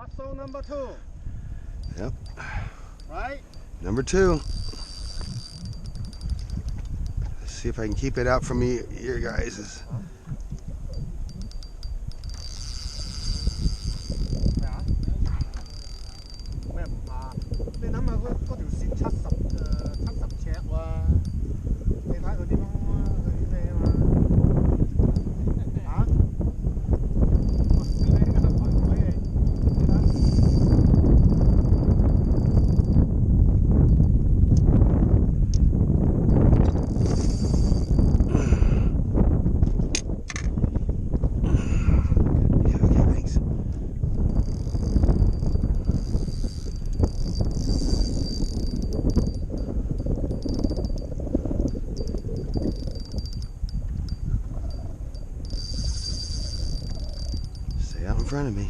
Russell number 2. Yep. Right? Number 2. Let's see if I can keep it out from your guys'. Out in front of me.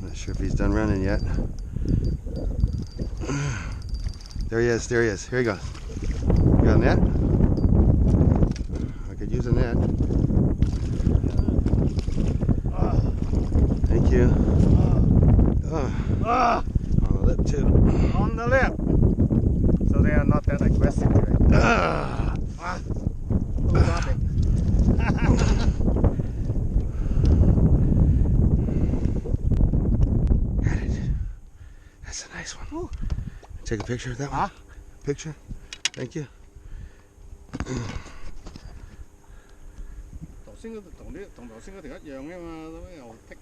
Not sure if he's done running yet. There he is, there he is. Here he goes. You got a net? I could use a net. Thank you. On the lip too. On the lip. So they are not that aggressive. Right? Got it. That's a nice one. Ooh. Take a picture of that one. Picture. Thank you. 頭先同頭先嗰條一樣嘅嘛，咁又剔。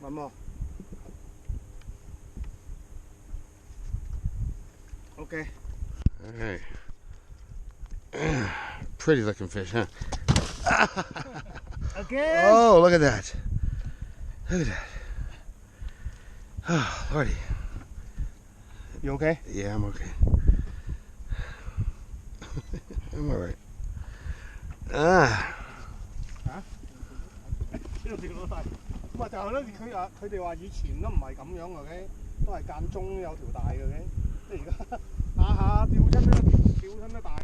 One more. Okay. All right. Pretty looking fish, huh? Again? Oh, look at that. Look at that. Oh, Lordy. You okay? Yeah, I'm okay. I'm all right. 咁啊就係咯，佢哋話以前都唔係咁樣嘅，都係間中有條大嘅，即係而家下下釣親都大嘅。